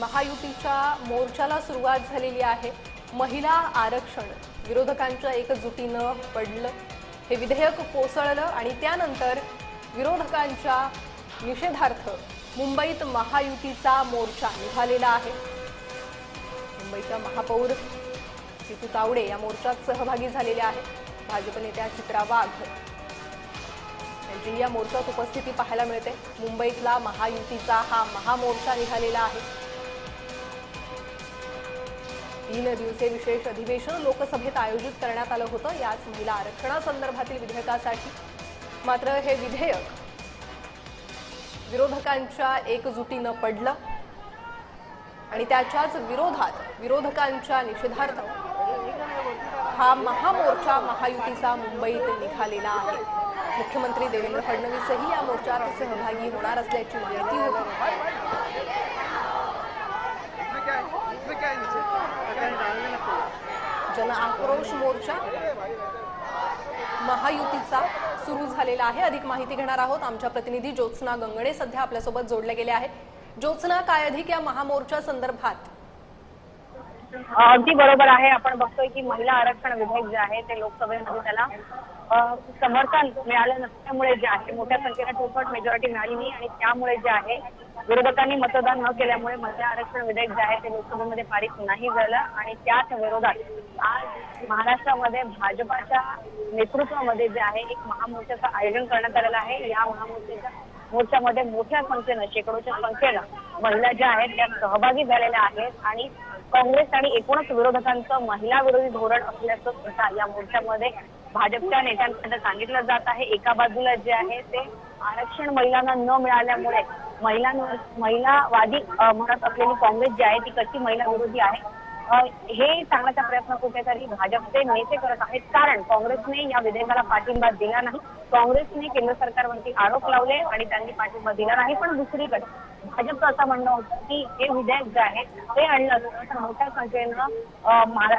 महायुतीच्या मोर्चाला सुरुवात झालेली आहे। महिला आरक्षण विरोधकांच्या एकजुटीनं पडलं, हे विधेयक कोसळलं आणि त्यानंतर विरोधकांच्या निषेधार्थ मुंबईत महायुतीचा मोर्चा निघालेला आहे। मुंबईच्या महापौर जितू तावडे या मोर्चात सहभागी झालेल्या आहेत। भाजप नेत्या चित्रा वाघ यांची या मोर्चात उपस्थिती पाहायला मिळते। मुंबईतला महायुतीचा हा महामोर्चा निघालेला आहे। 3 दिवसीय विशेष अधिवेशन लोकसभेत आयोजित करण्यात आलं होतं याच महिला आरक्षणासंदर्भातील विधेयकासाठी। मात्र हे विधेयक विरोधकांच्या एकजुटीनं पडलं आणि त्याच्याच विरोधात विरोधकांच्या निषेधार्थ हा महामोर्चा महायुतीचा मुंबईत निघालेला आहे। मुख्यमंत्री देवेंद्र फडणवीसही या मोर्चात सहभागी होणार असल्याची माहिती होती। जन आक्रोश मोर्चा महायुतीचा सुरू झालेला आहे। अधिक माहिती घेणार आहोत आमच्या प्रतिनिधी ज्योत्सना गंगणे सध्या आपल्यासोबत जोडले गेले आहेत। ज्योत्सना, काय अधिक या महामोर्चा संदर्भात? अगदी बरोबर आहे। आपण बघतोय की महिला आरक्षण विधेयक जे आहे ते लोकसभेमध्ये त्याला समर्थन मिळालं नसल्यामुळे जे आहे मोठ्या संख्येने ठोस मेजॉरिटी मिळाली नाही आणि त्यामुळे जे आहे विरोधकांनी मतदान न केल्यामुळे महिला आरक्षण विधेयक जे आहे ते लोकसभेमध्ये पारित नाही झालं आणि त्याच विरोधात आज महाराष्ट्रामध्ये भाजपाच्या नेतृत्वामध्ये जे आहे एक महामोर्चाचं आयोजन करण्यात आलेलं आहे। या मोर्चामध्ये मोठ्या संख्येनं शेकडोच्या संख्येनं महिला ज्या आहेत त्या सहभागी झालेल्या आहेत आणि काँग्रेस आणि एकूणच विरोधकांचं महिला विरोधी धोरण असल्याचं सुद्धा या मोर्चामध्ये भाजपच्या नेत्यांकडे सांगितलं जात आहे। एका बाजूला जे आहे ते आरक्षण महिलांना न मिळाल्यामुळे महिलावादी म्हणत असलेली काँग्रेस जी आहे ती कशी महिला विरोधी आहे हे सांगण्याचा प्रयत्न कुठेतरी भाजपचे नेते करत आहेत। कारण काँग्रेसने या विधेयकाला पाठिंबा दिला नाही। काँग्रेसने केंद्र सरकारवरती आरोप लावले आणि त्यांनी पाठिंबा दिला नाही। पण दुसरीकडे भाजपचं असं म्हणणं होतं की हे विधेयक जे आहे ते आणलं असतं तर मोठ्या संख्येनं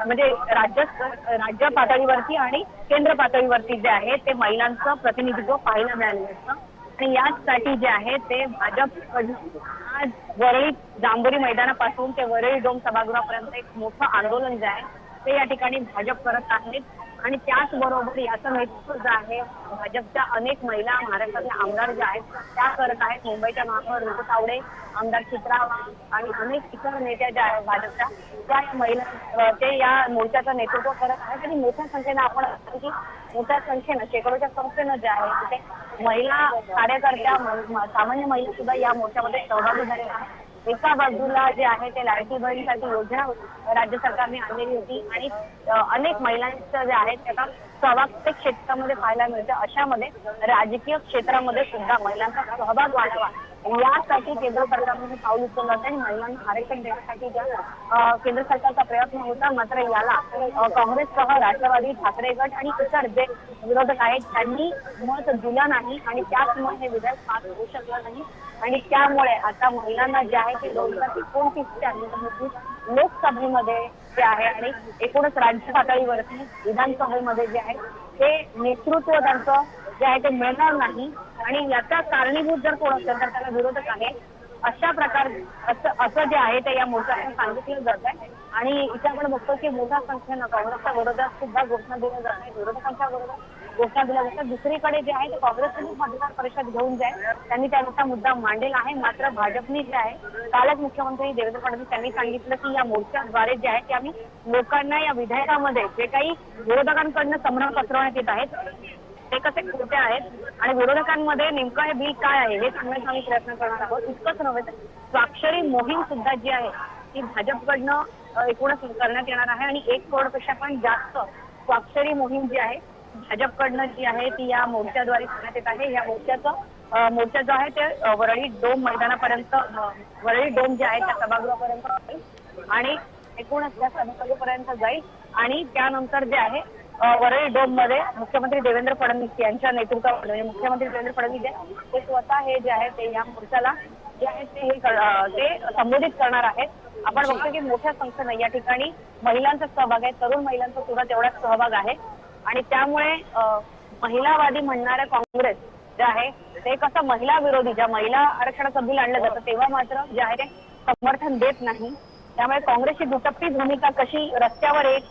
म्हणजे राज्य पातळीवरती आणि केंद्र पातळीवरती जे आहे ते महिलांचं प्रतिनिधित्व पाहायला मिळालं असतं आणि याचसाठी जे आहे ते भाजप आज वरळी जांभोरी मैदानापासून ते वरळी डोम सभागृहापर्यंत एक मोठं आंदोलन जे आहे ते या ठिकाणी भाजप करत आहेत आणि त्याचबरोबर याचं नेतृत्व जे आहे भाजपच्या अनेक महिला महाराष्ट्रातल्या आमदार ज्या आहेत त्या करत आहेत। मुंबईच्या महापौर जितू तावडे, आमदार चित्रा आणि अनेक इतर नेत्या ज्या आहेत भाजपच्या त्या महिला ते या मोर्चाचं नेतृत्व करत आहेत आणि मोठ्या संख्येनं आपण की मोठ्या संख्येनं शेकडोच्या संख्येनं जे आहे तिथे महिला कार्यकर्त्या सामान्य महिला सुद्धा या मोर्चामध्ये सहभागी झालेल्या आहेत। एका बाजूला जे आहे ते लाडकी बहीणसाठी योजना राज्य सरकारने आणलेली होती आणि अनेक महिलांचं जे आहे त्याचा सहभाग प्रत्येक क्षेत्रामध्ये पाहायला मिळतं। अशामध्ये राजकीय क्षेत्रामध्ये सुद्धा महिलांचा सहभाग वाढावा यासाठी केंद्र सरकारने पाऊल उचललं होतं आणि महिलांना आरक्षण देण्यासाठी ज्या केंद्र सरकारचा प्रयत्न होता। मात्र याला काँग्रेससह राष्ट्रवादी, ठाकरे गट आणि इतर जे विरोधक आहेत त्यांनी मत दिलं नाही आणि त्याचमुळे हे विधेयक पास होऊ शकलं नाही आणि त्यामुळे आता महिलांना जे आहे ते 2029च्या निवडणुकीत लोकसभेमध्ये जे आहे आणि एकूणच राज्य पातळीवरती विधानसभेमध्ये जे आहे ते नेतृत्व त्यांचं जे आहे ते मिळणार नाही आणि याचा कारणीभूत जर कोण असेल तर त्याला विरोधक आहे अशा असं जे आहे ते या मोर्चातून सांगितलं जात आहे आणि इथे आपण बघतो की मोठ्या संख्येनं काँग्रेसच्या विरोधात सुद्धा घोषणा दिल्या जात आहे, विरोधकांच्या विरोधात घोषणा दिल्या जातात। दुसरीकडे जे आहे ते काँग्रेसने पत्रकार परिषद घेऊन जे आहे त्यांनी त्यानुसार मुद्दा मांडलेला आहे। मात्र भाजपने जे आहे कालच मुख्यमंत्री देवेंद्र फडणवीस यांनी सांगितलं की या मोर्चाद्वारे जे आहे ते आम्ही लोकांना या विधेयकामध्ये जे काही विरोधकांकडनं संभ्रम पसरवण्यात येत आहेत ते कसे खोटे आहेत आणि विरोधकांमध्ये नेमकं हे बिल काय आहे हे सांगण्याचा आम्ही प्रयत्न करणार आहोत। इतकंच नव्हे तर स्वाक्षरी मोहीम सुद्धा जी आहे ती भाजपकडनं एकूणच करण्यात येणार आहे आणि 1 करोडपेक्षा पण जास्त स्वाक्षरी मोहीम जी आहे भाजपकडनं जी आहे ती या मोर्चाद्वारे करण्यात येत आहे। या मोर्चा जो आहे ते वरळी डोम मैदानापर्यंत वरळी डोम जे आहे त्या सभागृहापर्यंत जाईल आणि एकूणच त्या सभागृहापर्यंत जाईल आणि त्यानंतर जे आहे वरळी डोम मध्ये मुख्यमंत्री देवेंद्र फडणवीस यांच्या नेतृत्वामध्ये मुख्यमंत्री देवेंद्र फडणवीस ते स्वतः हे जे आहे ते या मोर्चाला जे आहे ते संबोधित करणार आहेत। आपण बघतो की मोठ्या संख्येनं या ठिकाणी महिलांचा सहभाग आहे, तरुण महिलांचा सुद्धा तेवढाच सहभाग आहे आणि त्यामुळे महिलावादी म्हणणाऱ्या काँग्रेस जे आहे ते कसं महिला विरोधी ज्या महिला आरक्षणाचं बिल आणलं जातं तेव्हा मात्र जे आहे ते समर्थन देत नाही. त्यामुळे काँग्रेसची दुटप्पी भूमिका कशी रस्त्यावर एक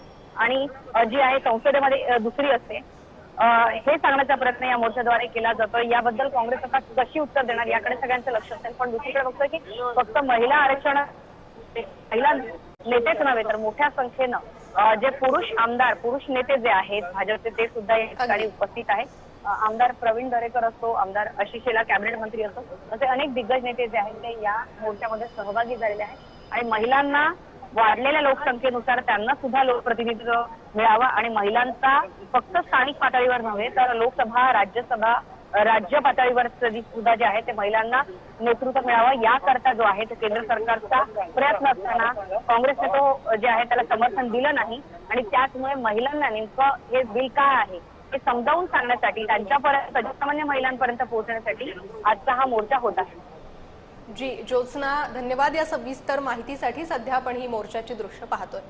आणि जी आहे संसदेमध्ये दुसरी असते हे सांगण्याचा प्रयत्न या मोर्चाद्वारे केला जातो. याबद्दल काँग्रेस आता कशी उत्तर देणार याकडे सगळ्यांचं लक्ष असेल. पण दुसरीकडे बघतोय की फक्त महिला आरक्षण महिला नेतेच नव्हे तर मोठ्या संख्येनं जे पुरुष आमदार पुरुष नेते जे आहेत भाजपचे ते सुद्धा या ठिकाणी उपस्थित आहेत. आमदार प्रवीण दरेकर असतो, आमदार आशिष शेलार कॅबिनेट मंत्री असतो, असे अनेक दिग्गज नेते जे आहेत ते या मोर्चामध्ये सहभागी झालेले आहेत आणि महिलांना वाढलेल्या लोकसंख्येनुसार त्यांना सुद्धा लोकप्रतिनिधित्व मिळावं आणि महिलांचा फक्त स्थानिक पातळीवर नव्हे तर लोकसभा राज्यसभा राज्य पातळीवर सुद्धा जे आहे ते महिलांना नेतृत्व मिळावं याकरता जो आहे तो केंद्र सरकारचा प्रयत्न असताना काँग्रेसने तो जे आहे त्याला समर्थन दिलं नाही आणि त्याचमुळे महिलांना नेमकं हे बिल काय आहे हे समजावून सांगण्यासाठी त्यांच्यापर्यंत सर्वसामान्य महिलांपर्यंत पोहोचण्यासाठी आजचा हा मोर्चा होत आहे. जी ज्योत्सना, धन्यवाद या सविस्तर माहितीसाठी. सध्या आपण ही मोर्चाची दृश्य पाहतोय.